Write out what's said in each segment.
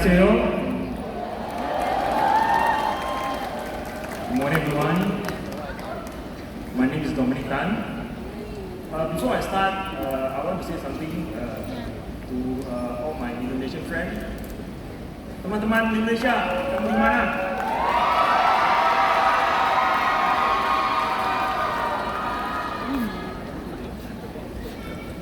안녕하세요. Good morning, everyone. My name is Dominic Tan. Before I start, I want to say something to all my Indonesian friends. Teman-teman Indonesia, kamu di mana?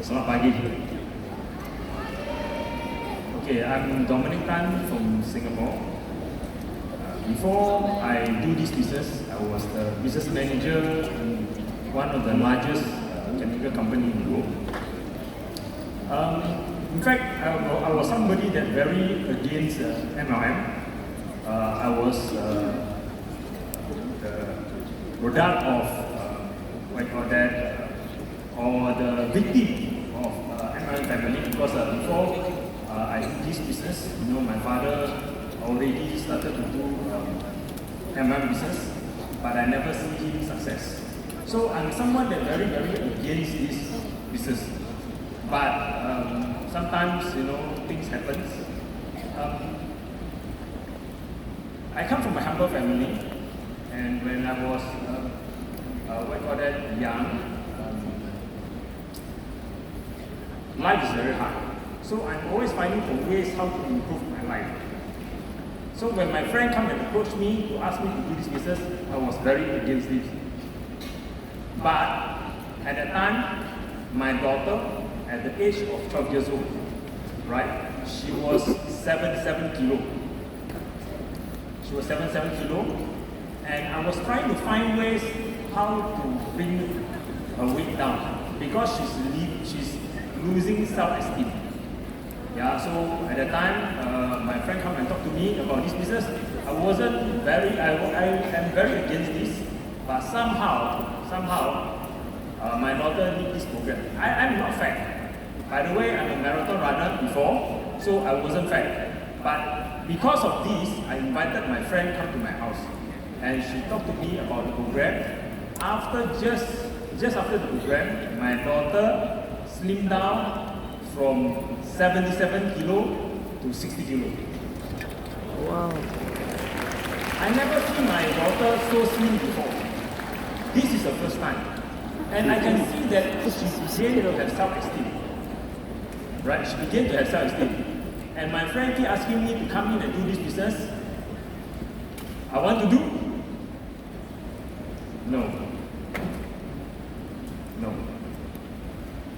Selamat pagi. Okay, I'm Dominic Tan from Singapore. Before I do this business, I was the business manager in one of the largest chemical company in the world. In fact, I was somebody that very against MLM. I was the product of what you call that, or the victim of MLM family, because before I did this business, my father already started to do MLM business, but I never see him success. So I'm someone that very against this business. But sometimes things happen. I come from a humble family, and when I was young, life is very hard. So I'm always finding for ways how to improve my life. So when my friend come and approach me to ask me to do this business, I was very against it. But at that time, my daughter, at the age of 12 years old, right, she was 77 kilo. She was 77 kilo, and I was trying to find ways how to bring her weight down because she's losing self-esteem. Yeah, so at the time, my friend come and talk to me about this business. I am very against this, but somehow, my daughter need this program. I'm not fat. By the way, I'm a marathon runner before, so I wasn't fat. But because of this, I invited my friend come to my house, and she talked to me about the program. After just after the program, my daughter slimmed down from 77 kilo to 60 kilo. Wow. I never seen my daughter so slim before. This is the first time. And I can see that she began to have self-esteem. Right? She began to have self-esteem. And my friend keep asking me to come in and do this business. I want to do? No.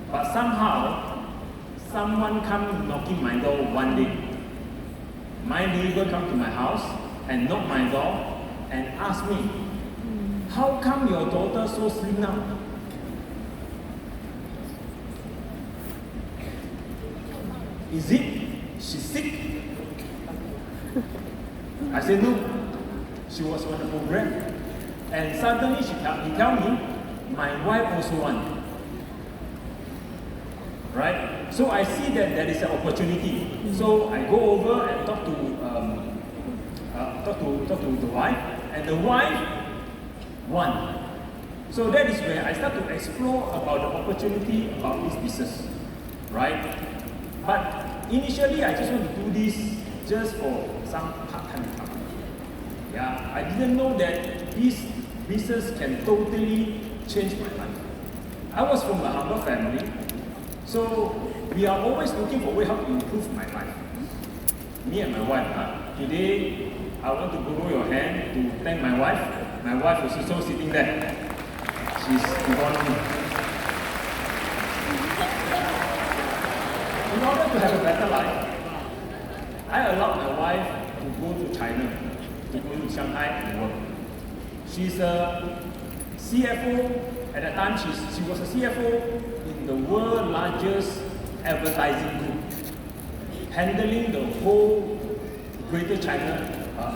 But somehow, someone come knocking my door one day. My neighbor come to my house and knock my door and ask me, how come your daughter so slim now? Is it she's sick? I said no. She was on the program. And suddenly he tell me, my wife also want. Right? So I see that there is an opportunity. So I go over and talk to the wife, and the wife won. So that is where I start to explore about the opportunity about this business. Right? But initially I just want to do this just for some part-time income. Yeah, I didn't know that this business can totally change my life. I was from a humble family. So we are always looking for a way how to improve my life. Me and my wife. Today, I want to borrow your hand to thank my wife. My wife is also sitting there. She's involved me. In order to have a better life, I allowed my wife to go to China, to go to Shanghai and work. She's a CFO. At that time, she was a CFO in the world's largest advertising group, handling the whole Greater China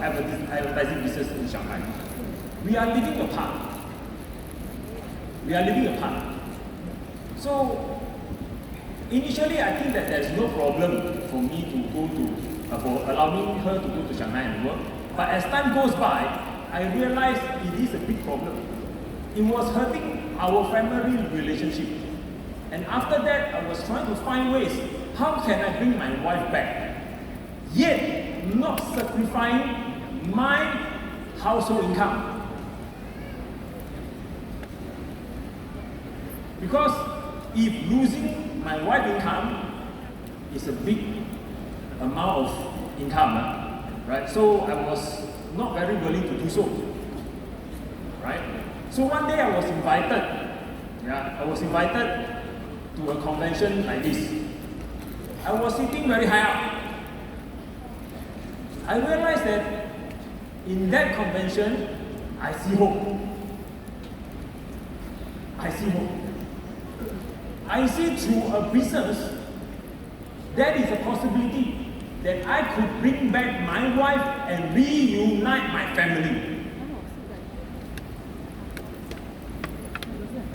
advertising business in Shanghai. We are living apart. So initially, I think that there's no problem for me to go to, for allowing her to go to Shanghai and work. But as time goes by, I realized it is a big problem. It was hurting our family relationship. And after that, I was trying to find ways, how can I bring my wife back? Yet, not sacrificing my household income. Because if losing my wife's income is a big amount of income, right? So I was not very willing to do so, right? So one day I was invited to a convention like this. I was sitting very high up. I realized that in that convention, I see hope. I see hope. I see through a business, there is a possibility that I could bring back my wife and reunite my family.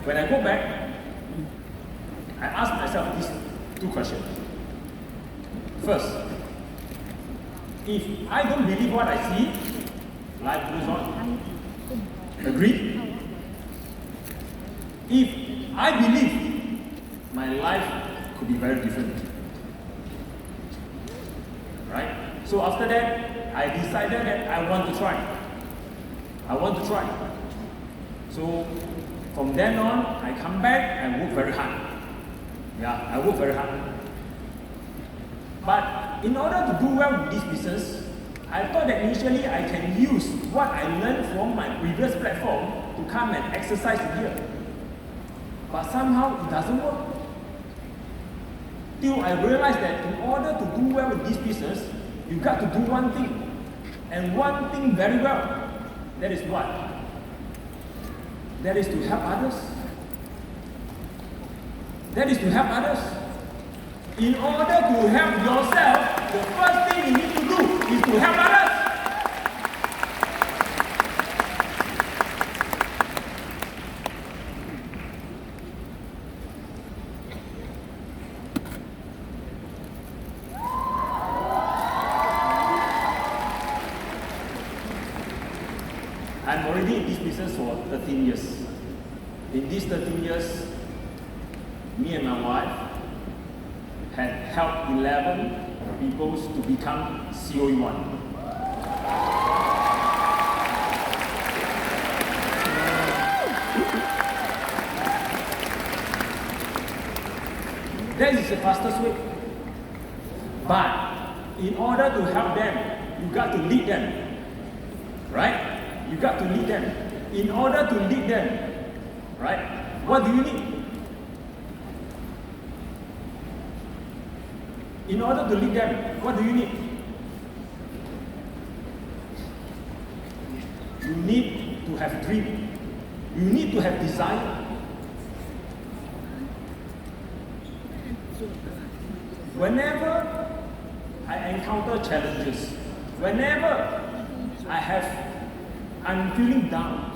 When I go back, I ask myself these two questions. First, if I don't believe what I see, life goes on. Agree? If I believe, my life could be very different. Right? So after that, I decided that I want to try. I want to try. So from then on, I come back and work very hard. I work very hard. But in order to do well with this business, I thought that initially I can use what I learned from my previous platform to come and exercise here. But somehow it doesn't work. Till I realized that in order to do well with this business, you got to do one thing. And one thing very well. That is what? That is to help others. That is to help others. In order to help yourself, the first thing you need to do is to help others. I'm already in this business for 13 years. In these 13 years, me and my wife had helped 11 people to become COE1. That is the fastest way. But in order to help them, you got to lead them. Right? You got to lead them. In order to lead them, right? What do you need? In order to lead them, what do you need? You need to have dream. You need to have desire. Whenever I encounter challenges, whenever I'm feeling down,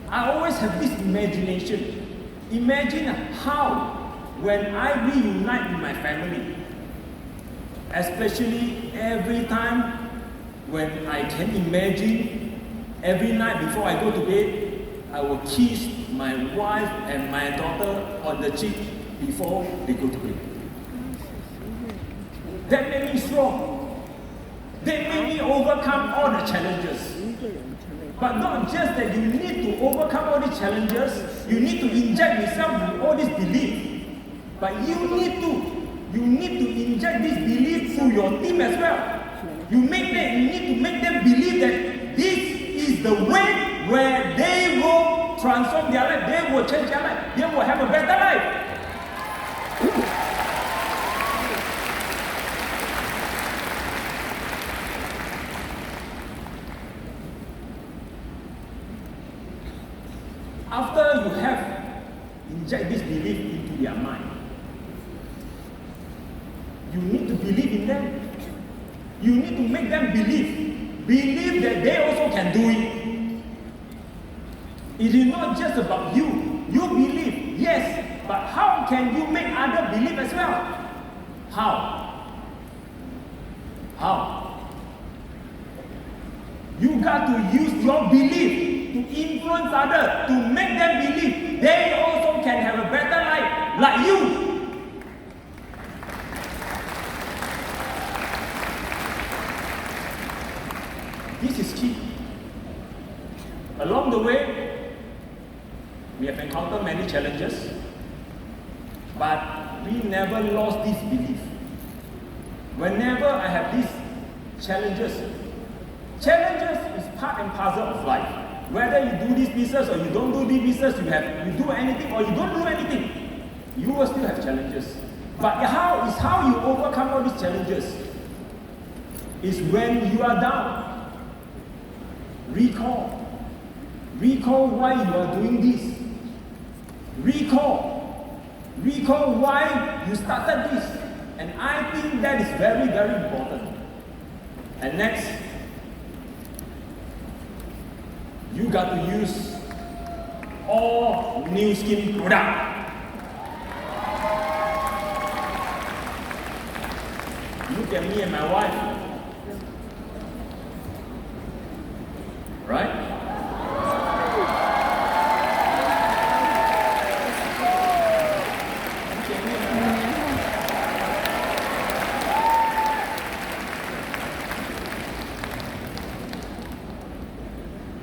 I always have this imagination. Imagine how when I reunite with my family, especially every time when I can imagine every night before I go to bed, I will kiss my wife and my daughter on the cheek before they go to bed. That made me strong. That made me overcome all the challenges. But not just that you need to overcome all these challenges, you need to inject yourself with all this belief. But you need to inject this belief to your team as well. You need to make them believe that this is the way where they will transform their life, they will change their life, they will have a better life. After you have inject this belief into their mind, you need to believe in them. You need to make them believe that they also can do it. It is not just about you. You believe, yes, but how can you make others believe as well? How? You got to use your belief to influence others, to make them believe they also can have a better life like you. This is key. Along the way, we have encountered many challenges, but we never lost this belief. Whenever I have these challenges is part and parcel of life. Whether you do this business or you don't do this business, you do anything or you don't do anything, you will still have challenges. But how you overcome all these challenges is when you are down. Recall why you are doing this. Recall why you started this. And I think that is very, very important. And next, you got to use all NUSKIN product. Look at me and my wife. Right?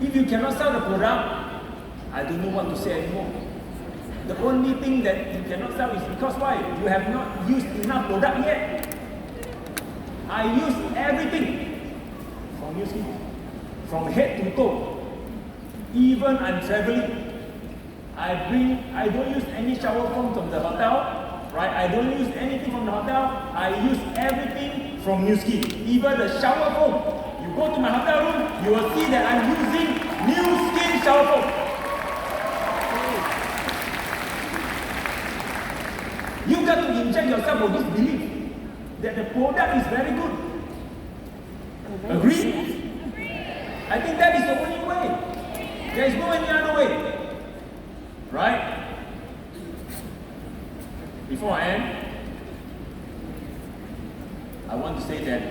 If you cannot sell the product, I don't know what to say anymore. The only thing that you cannot sell is because why? You have not used enough product yet. I use everything from NUSKIN, from head to toe. Even I'm traveling, I don't use any shower foam from the hotel, right? I don't use anything from the hotel. I use everything from NUSKIN. Even the shower foam. You go to my hotel room, you will see that I'm using NUSKIN shower foam. You got to inject yourself with this belief that the product is very good. Agree? I think that is the only way. There is no any other way. Right? Before I end, I want to say that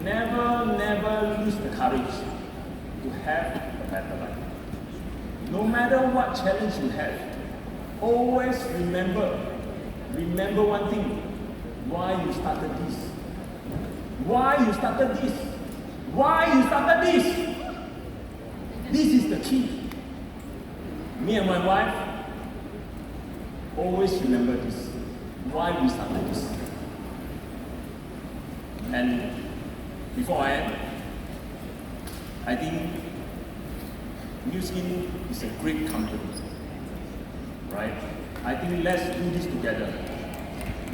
never lose the courage to have a better life. No matter what challenge you have, always remember one thing. Why you started this? Why you started this? Why you started this? This is the key. Me and my wife always remember this. Why we started this. And before I end, I think NUSKIN is a great company, right? I think let's do this together.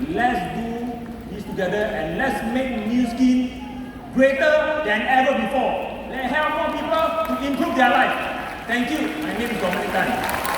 Let's do this together and let's make NUSKIN greater than ever before. Let's help more people to improve their life. Thank you. My name is Dominic Tan.